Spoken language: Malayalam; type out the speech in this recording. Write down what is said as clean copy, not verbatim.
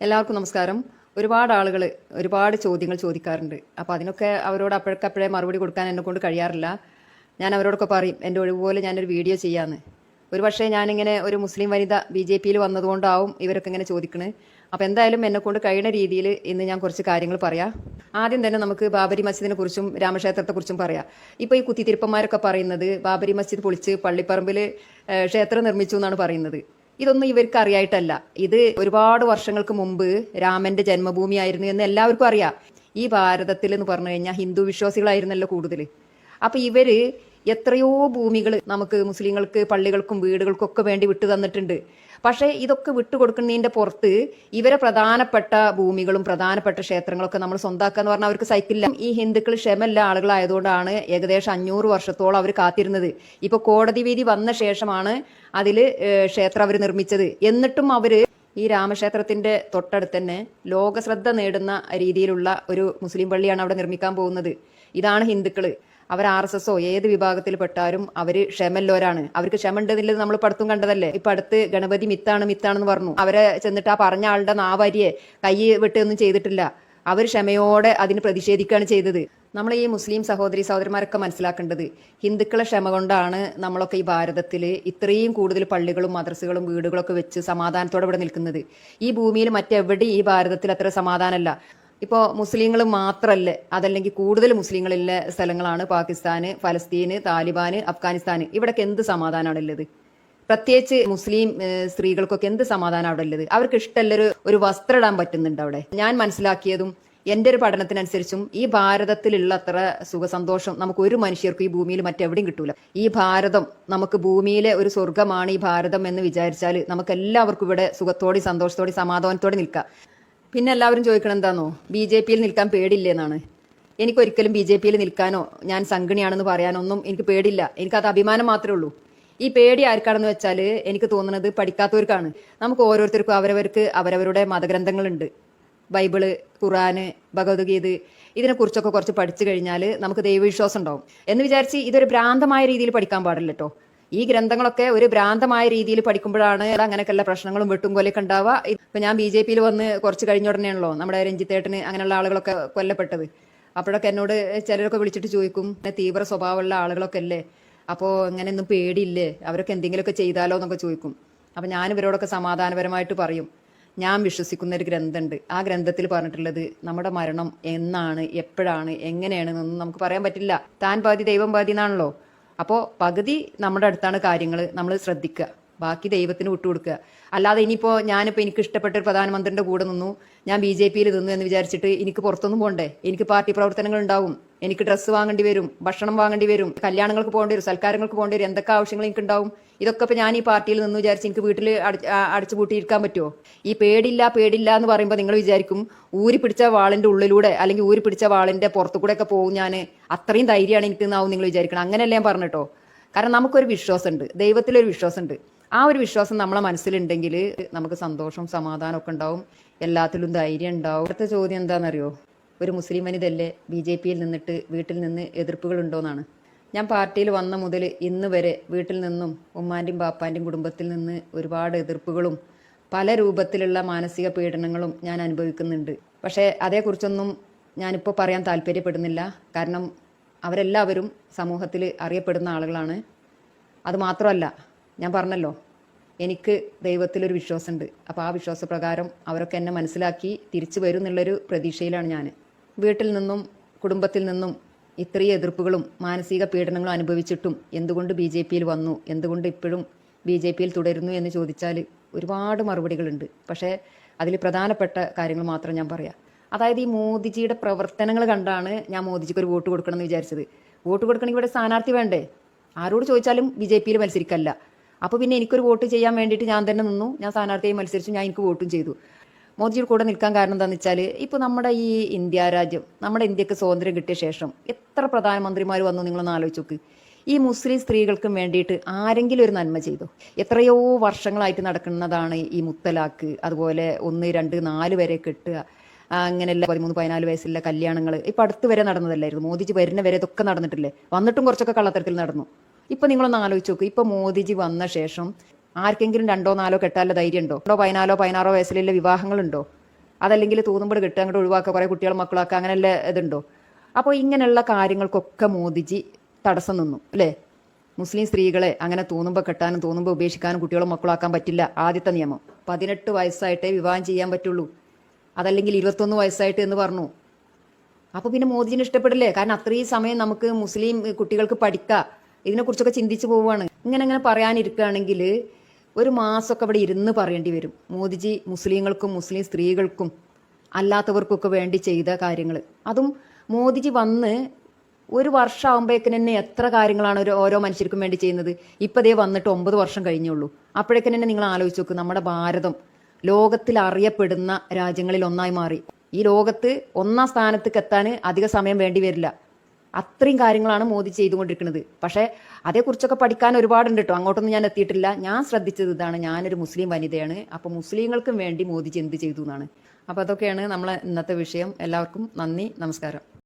എല്ലാവർക്കും നമസ്കാരം. ഒരുപാട് ആളുകൾ ഒരുപാട് ചോദ്യങ്ങൾ ചോദിക്കാറുണ്ട്. അപ്പോൾ അതിനൊക്കെ അവരോട് അപ്പോഴേക്കപ്പോഴേ മറുപടി കൊടുക്കാൻ എന്നെ കൊണ്ട് കഴിയാറില്ല. ഞാൻ അവരോടൊക്കെ പറയും എൻ്റെ ഒഴിവുപോലെ ഞാനൊരു വീഡിയോ ചെയ്യാമെന്ന്. ഒരു പക്ഷേ ഞാനിങ്ങനെ ഒരു മുസ്ലിം വനിത BJP-യിൽ വന്നതുകൊണ്ടാവും ഇവരൊക്കെ ഇങ്ങനെ ചോദിക്കണത്. അപ്പോൾ എന്തായാലും എന്നെക്കൊണ്ട് കഴിയുന്ന രീതിയിൽ ഇന്ന് ഞാൻ കുറച്ച് കാര്യങ്ങൾ പറയാം. ആദ്യം തന്നെ നമുക്ക് ബാബരി മസ്ജിദിനെ കുറിച്ചും രാമക്ഷേത്രത്തെക്കുറിച്ചും പറയാം. ഇപ്പോൾ ഈ കുത്തിത്തിരിപ്പന്മാരൊക്കെ പറയുന്നത് ബാബരി മസ്ജിദ് പൊളിച്ച് പള്ളിപ്പറമ്പിൽ ക്ഷേത്രം നിർമ്മിച്ചു എന്നാണ് പറയുന്നത്. ഇതൊന്നും ഇവർക്ക് അറിയായിട്ടല്ല. ഇത് ഒരുപാട് വർഷങ്ങൾക്ക് മുമ്പ് രാമന്റെ ജന്മഭൂമിയായിരുന്നു എന്ന് എല്ലാവർക്കും അറിയാം. ഈ ഭാരതത്തിൽ എന്ന് പറഞ്ഞു കഴിഞ്ഞാൽ ഹിന്ദു വിശ്വാസികളായിരുന്നല്ലോ കൂടുതൽ. അപ്പൊ ഇവര് എത്രയോ ഭൂമികൾ നമുക്ക് മുസ്ലിങ്ങൾക്ക് പള്ളികൾക്കും വീടുകൾക്കും ഒക്കെ വേണ്ടി വിട്ടു തന്നിട്ടുണ്ട്. പക്ഷേ ഇതൊക്കെ വിട്ടുകൊടുക്കുന്നതിന്റെ പുറത്ത് ഇവരെ പ്രധാനപ്പെട്ട ഭൂമികളും പ്രധാനപ്പെട്ട ക്ഷേത്രങ്ങളൊക്കെ നമ്മൾ സ്വന്താക്കുക എന്ന് പറഞ്ഞാൽ അവർക്ക് സൈക്കിളില്ല. ഈ ഹിന്ദുക്കൾ ക്ഷമല്ല ആളുകളായതുകൊണ്ടാണ് ഏകദേശം 500 വർഷത്തോളം അവർ കാത്തിരുന്നത്. ഇപ്പൊ കോടതി വിധി വന്ന ശേഷമാണ് അതിൽ ക്ഷേത്രം അവർ നിർമ്മിച്ചത്. എന്നിട്ടും അവര് ഈ രാമക്ഷേത്രത്തിന്റെ തൊട്ടടുത്ത് തന്നെ ലോകശ്രദ്ധ നേടുന്ന രീതിയിലുള്ള ഒരു മുസ്ലിം പള്ളിയാണ് അവിടെ നിർമ്മിക്കാൻ പോകുന്നത്. ഇതാണ് ഹിന്ദുക്കള്. അവർ RSS ഏത് വിഭാഗത്തിൽ പെട്ടാലും അവര് ക്ഷമല്ലോരാണ്. അവർക്ക് ക്ഷമ ഉണ്ടെന്നില്ലത് നമ്മൾ പടുത്തും കണ്ടതല്ലേ. ഇപ്പൊ അടുത്ത് ഗണപതി മിത്താണെന്ന് പറഞ്ഞു. അവരെ ചെന്നിട്ട് ആ പറഞ്ഞ ആളുടെ നാവരിയെ കൈ വെട്ടൊന്നും ചെയ്തിട്ടില്ല. അവർ ക്ഷമയോടെ അതിന് പ്രതിഷേധിക്കുകയാണ് ചെയ്തത്. നമ്മൾ ഈ മുസ്ലിം സഹോദരന്മാരൊക്കെ മനസ്സിലാക്കേണ്ടത് ഹിന്ദുക്കളെ ക്ഷമ കൊണ്ടാണ് നമ്മളൊക്കെ ഈ ഭാരതത്തിൽ ഇത്രയും കൂടുതൽ പള്ളികളും മദ്രസകളും വീടുകളൊക്കെ വെച്ച് സമാധാനത്തോടെ ഇവിടെ നിൽക്കുന്നത്. ഈ ഭൂമിയിൽ മറ്റെവിടെ ഈ ഭാരതത്തിൽ അത്ര സമാധാനമല്ല. ഇപ്പോൾ മുസ്ലിങ്ങൾ മാത്രമല്ല, അതല്ലെങ്കിൽ കൂടുതൽ മുസ്ലിങ്ങളുള്ള സ്ഥലങ്ങളാണ് പാകിസ്ഥാന്, ഫലസ്തീന്, താലിബാന്, അഫ്ഗാനിസ്ഥാന്. ഇവിടൊക്കെ എന്ത് സമാധാനമാണുള്ളത്? പ്രത്യേകിച്ച് മുസ്ലിം സ്ത്രീകൾക്കൊക്കെ എന്ത് സമാധാനം അവിടെ ഉള്ളത്? അവർക്ക് ഇഷ്ടമുള്ളൊരു ഒരു വസ്ത്രം ഇടാൻ പറ്റുന്നുണ്ട് അവിടെ. ഞാൻ മനസ്സിലാക്കിയതും എൻ്റെ ഒരു പഠനത്തിനനുസരിച്ചും ഈ ഭാരതത്തിലുള്ള അത്ര സുഖസന്തോഷം നമുക്ക് ഒരു മനുഷ്യർക്കും ഈ ഭൂമിയിൽ മറ്റെവിടെയും കിട്ടൂല. ഈ ഭാരതം നമുക്ക് ഭൂമിയിലെ ഒരു സ്വർഗമാണ് ഈ ഭാരതം എന്ന് വിചാരിച്ചാൽ നമുക്ക് എല്ലാവർക്കും ഇവിടെ സുഖത്തോടെ സന്തോഷത്തോടെ സമാധാനത്തോടെ നിൽക്കാം. പിന്നെ എല്ലാവരും ചോദിക്കണം എന്താണോ, BJP-യിൽ നിൽക്കാൻ പേടില്ലേന്നാണ്. എനിക്കൊരിക്കലും BJP-യിൽ നിൽക്കാനോ ഞാൻ സംഘടനയാണെന്ന് പറയാനൊന്നും എനിക്ക് പേടില്ല. എനിക്കത് അഭിമാനം മാത്രമേ ഉള്ളൂ. ഈ പേടി ആർക്കാണെന്ന് വെച്ചാൽ എനിക്ക് തോന്നുന്നത് പഠിക്കാത്തവർക്കാണ്. നമുക്ക് ഓരോരുത്തർക്കും അവരവരുടെ മതഗ്രന്ഥങ്ങളുണ്ട്. ബൈബിള്, ഖുറാന്, ഭഗവത്ഗീത, ഇതിനെക്കുറിച്ചൊക്കെ കുറച്ച് പഠിച്ചു കഴിഞ്ഞാൽ നമുക്ക് ദൈവവിശ്വാസം ഉണ്ടാവും എന്ന് വിചാരിച്ച് ഇതൊരു ഭ്രാന്തമായ രീതിയിൽ പഠിക്കാൻ പാടില്ല കേട്ടോ. ഈ ഗ്രന്ഥങ്ങളൊക്കെ ഒരു ഭ്രാന്തമായ രീതിയിൽ പഠിക്കുമ്പോഴാണ് അങ്ങനെയൊക്കെയുള്ള പ്രശ്നങ്ങളും വെട്ടും കൊലയൊക്കെ ഉണ്ടാവുക. ഇപ്പൊ ഞാൻ BJP-യിൽ വന്ന് കുറച്ച് കഴിഞ്ഞ ഉടനെയാണല്ലോ നമ്മുടെ രഞ്ജിത്തേട്ടന് അങ്ങനെയുള്ള ആളുകളൊക്കെ കൊല്ലപ്പെട്ടത്. അപ്പോഴൊക്കെ എന്നോട് ചിലരൊക്കെ വിളിച്ചിട്ട് ചോദിക്കും, തീവ്ര സ്വഭാവമുള്ള ആളുകളൊക്കെ അല്ലേ, അപ്പോൾ ഇങ്ങനെയൊന്നും പേടിയില്ലേ, അവരൊക്കെ എന്തെങ്കിലുമൊക്കെ ചെയ്താലോ എന്നൊക്കെ ചോദിക്കും. അപ്പം ഞാൻ ഇവരോടൊക്കെ സമാധാനപരമായിട്ട് പറയും, ഞാൻ വിശ്വസിക്കുന്ന ഒരു ഗ്രന്ഥമുണ്ട്. ആ ഗ്രന്ഥത്തിൽ പറഞ്ഞിട്ടുള്ളത് നമ്മുടെ മരണം എന്നാണ്, എപ്പോഴാണ്, എങ്ങനെയാണെന്നൊന്നും നമുക്ക് പറയാൻ പറ്റില്ല. താൻ പാതി ദൈവം പാതി എന്നാണല്ലോ. അപ്പോൾ പകുതി നമ്മുടെ അടുത്താണ് കാര്യങ്ങൾ, നമ്മൾ ശ്രദ്ധിക്കുക, ബാക്കി ദൈവത്തിന് വിട്ടുകൊടുക്കുക. അല്ലാതെ ഇനിയിപ്പോൾ ഞാനിപ്പോൾ എനിക്ക് ഇഷ്ടപ്പെട്ട ഒരു പ്രധാനമന്ത്രിയുടെ കൂടെ നിന്നു, ഞാൻ BJP-യിൽ നിന്നു എന്ന് വിചാരിച്ചിട്ട് എനിക്ക് പുറത്തൊന്നും പോകണ്ടേ? എനിക്ക് പാർട്ടി പ്രവർത്തനങ്ങൾ ഉണ്ടാവും, എനിക്ക് ഡ്രസ്സ് വാങ്ങേണ്ടി വരും, ഭക്ഷണം വാങ്ങേണ്ടി വരും, കല്യാണങ്ങൾക്ക് പോകേണ്ടി വരും, സൽക്കാരങ്ങൾക്ക് പോകേണ്ടി വരും, എന്തൊക്കെ ആവശ്യങ്ങൾ എനിക്ക് ഉണ്ടാവും. ഇതൊക്കെ ഇപ്പോൾ ഞാൻ ഈ പാർട്ടിയിൽ നിന്ന് വിചാരിച്ച് എനിക്ക് വീട്ടിൽ അടച്ചുപൂട്ടിയിരിക്കാൻ പറ്റുമോ? ഈ പേടില്ല എന്ന് പറയുമ്പോൾ നിങ്ങൾ വിചാരിക്കും ഊരി പിടിച്ച വാളിന്റെ ഉള്ളിലൂടെ അല്ലെങ്കിൽ ഊരി പിടിച്ച വാളിന്റെ പുറത്തു കൂടെ ഒക്കെ പോകും ഞാൻ, അത്രയും ധൈര്യമാണ് എനിക്ക് എന്നാവും നിങ്ങൾ വിചാരിക്കണം. അങ്ങനെയല്ല ഞാൻ പറഞ്ഞിട്ടോ. കാരണം നമുക്കൊരു വിശ്വാസമുണ്ട്, ദൈവത്തിലൊരു വിശ്വാസമുണ്ട്. ആ ഒരു വിശ്വാസം നമ്മളെ മനസ്സിലുണ്ടെങ്കിൽ നമുക്ക് സന്തോഷം സമാധാനം ഒക്കെ ഉണ്ടാവും, എല്ലാത്തിലും ധൈര്യം ഉണ്ടാവും. അടുത്ത ചോദ്യം എന്താണെന്നറിയോ, ഒരു മുസ്ലിം വനിതയല്ലേ BJP-യിൽ നിന്നിട്ട് വീട്ടിൽ നിന്ന് എതിർപ്പുകൾ ഉണ്ടോയെന്നാണ്. ഞാൻ പാർട്ടിയിൽ വന്ന മുതൽ ഇന്ന് വരെ വീട്ടിൽ നിന്നും ഉമ്മാൻ്റെയും ബാപ്പാൻ്റെയും കുടുംബത്തിൽ നിന്ന് ഒരുപാട് എതിർപ്പുകളും പല രൂപത്തിലുള്ള മാനസിക പീഡനങ്ങളും ഞാൻ അനുഭവിക്കുന്നുണ്ട്. പക്ഷേ അതേക്കുറിച്ചൊന്നും ഞാനിപ്പോൾ പറയാൻ താല്പര്യപ്പെടുന്നില്ല. കാരണം അവരെല്ലാവരും സമൂഹത്തിൽ അറിയപ്പെടുന്ന ആളുകളാണ്. അതുമാത്രമല്ല, ഞാൻ പറഞ്ഞല്ലോ എനിക്ക് ദൈവത്തിലൊരു വിശ്വാസമുണ്ട്. അപ്പോൾ ആ വിശ്വാസപ്രകാരം അവരൊക്കെ എന്നെ മനസ്സിലാക്കി തിരിച്ചു വരും എന്നുള്ളൊരു പ്രതീക്ഷയിലാണ് ഞാൻ. വീട്ടിൽ നിന്നും കുടുംബത്തിൽ നിന്നും ഇത്രയും എതിർപ്പുകളും മാനസിക പീഡനങ്ങളും അനുഭവിച്ചിട്ടും എന്തുകൊണ്ട് BJP-യിൽ വന്നു, എന്തുകൊണ്ട് ഇപ്പോഴും BJP-യിൽ തുടരുന്നു എന്ന് ചോദിച്ചാൽ ഒരുപാട് മറുപടികളുണ്ട്. പക്ഷേ അതിൽ പ്രധാനപ്പെട്ട കാര്യങ്ങൾ മാത്രം ഞാൻ പറയാം. അതായത് ഈ മോദിജിയുടെ പ്രവർത്തനങ്ങൾ കണ്ടാണ് ഞാൻ മോദിജിക്ക് ഒരു വോട്ട് കൊടുക്കണം എന്ന് വിചാരിച്ചത്. വോട്ട് കൊടുക്കണമെങ്കിൽ ഇവിടെ സ്ഥാനാർത്ഥി വേണ്ടേ? ആരോട് ചോദിച്ചാലും BJP-യിൽ മത്സരിക്കല്ല. അപ്പോൾ പിന്നെ എനിക്കൊരു വോട്ട് ചെയ്യാൻ വേണ്ടിയിട്ട് ഞാൻ തന്നെ നിന്നു, ഞാൻ സ്ഥാനാർത്ഥിയായി മത്സരിച്ചു, ഞാൻ എനിക്ക് വോട്ടും ചെയ്തു. മോദിജിയുടെ കൂടെ നിൽക്കാൻ കാരണം എന്താണെന്ന് വെച്ചാൽ ഇപ്പോൾ നമ്മുടെ ഈ ഇന്ത്യ രാജ്യം, നമ്മുടെ ഇന്ത്യക്ക് സ്വാതന്ത്ര്യം കിട്ടിയ ശേഷം എത്ര പ്രധാനമന്ത്രിമാർ വന്നു നിങ്ങളൊന്ന് ആലോചിച്ച് നോക്ക്. ഈ മുസ്ലിം സ്ത്രീകൾക്കും വേണ്ടിയിട്ട് ആരെങ്കിലും ഒരു നന്മ ചെയ്തോ? എത്രയോ വർഷങ്ങളായിട്ട് നടക്കുന്നതാണ് ഈ മുത്തലാഖ്, അതുപോലെ 1, 2, 4 വരെ കെട്ടുക, അങ്ങനെയല്ല 13, 14 വയസ്സുള്ള കല്യാണങ്ങൾ ഇപ്പം അടുത്ത് വരെ നടന്നതല്ലായിരുന്നു. മോദിജി വരുന്ന വരെ ഇതൊക്കെ നടന്നിട്ടില്ലേ? വന്നിട്ടും കുറച്ചൊക്കെ കള്ളത്തരത്തിൽ നടന്നു. ഇപ്പം നിങ്ങളൊന്ന് ആലോചിച്ച് നോക്ക്, ഇപ്പം മോദിജി വന്ന ശേഷം ആർക്കെങ്കിലും 2, 4 കെട്ടാനുള്ള ധൈര്യം ഉണ്ടോ? 14, 16 വയസ്സിലുള്ള വിവാഹങ്ങളുണ്ടോ? അതല്ലെങ്കിൽ തോന്നുമ്പോൾ കിട്ടുക അങ്ങോട്ട് ഒഴിവാക്കുക, കുറേ കുട്ടികളും മക്കളാക്കുക, അങ്ങനെയല്ല ഇതുണ്ടോ? അപ്പോൾ ഇങ്ങനെയുള്ള കാര്യങ്ങൾക്കൊക്കെ മോദിജി തടസ്സം നിന്നു അല്ലേ? മുസ്ലിം സ്ത്രീകളെ അങ്ങനെ തോന്നുമ്പോൾ കെട്ടാനും തോന്നുമ്പോൾ ഉപേക്ഷിക്കാനും കുട്ടികളും മക്കളാക്കാൻ പറ്റില്ല. ആദ്യത്തെ നിയമം 18 വയസ്സായിട്ടേ വിവാഹം ചെയ്യാൻ പറ്റുള്ളൂ, അതല്ലെങ്കിൽ 21 വയസ്സായിട്ട് എന്ന് പറഞ്ഞു. അപ്പോൾ പിന്നെ മോദിജിനെ ഇഷ്ടപ്പെടില്ലേ? കാരണം അത്രയും സമയം നമുക്ക് മുസ്ലിം കുട്ടികൾക്ക് പഠിക്കാം, ഇതിനെക്കുറിച്ചൊക്കെ ചിന്തിച്ച് പോവുകയാണ്. ഇങ്ങനെ പറയാനിരിക്കുകയാണെങ്കിൽ ഒരു മാസമൊക്കെ ഇവിടെ ഇരുന്ന് പറയേണ്ടി വരും. മോദിജി മുസ്ലിങ്ങൾക്കും മുസ്ലിം സ്ത്രീകൾക്കും അല്ലാത്തവർക്കൊക്കെ വേണ്ടി ചെയ്ത കാര്യങ്ങൾ. അതും മോദിജി വന്ന് ഒരു വർഷം ആകുമ്പോഴേക്കിന് തന്നെ എത്ര കാര്യങ്ങളാണ് ഓരോ മനുഷ്യർക്കും വേണ്ടി ചെയ്യുന്നത്. ഇപ്പം ദേ വന്നിട്ട് 9 വർഷം കഴിഞ്ഞുള്ളൂ. അപ്പോഴേക്കും തന്നെ നിങ്ങൾ ആലോചിച്ച് നോക്ക്, നമ്മുടെ ഭാരതം ലോകത്തിൽ അറിയപ്പെടുന്ന രാജ്യങ്ങളിൽ ഒന്നായി മാറി. ഈ ലോകത്ത് 1ാം സ്ഥാനത്തേക്ക് എത്താൻ അധിക സമയം വേണ്ടി വരില്ല. അത്രയും കാര്യങ്ങളാണ് മോദി ചെയ്തുകൊണ്ടിരിക്കുന്നത്. പക്ഷേ അതേക്കുറിച്ചൊക്കെ പഠിക്കാൻ ഒരുപാടുണ്ട് കേട്ടോ. അങ്ങോട്ടൊന്നും ഞാൻ എത്തിയിട്ടില്ല. ഞാൻ ശ്രദ്ധിച്ചത് ഇതാണ്, ഞാനൊരു മുസ്ലിം വനിതയാണ്, അപ്പോൾ മുസ്ലിങ്ങൾക്കും വേണ്ടി മോദിജി എന്ത് ചെയ്തു എന്നാണ്. അപ്പോൾ അതൊക്കെയാണ് നമ്മളെ ഇന്നത്തെ വിഷയം. എല്ലാവർക്കും നന്ദി, നമസ്കാരം.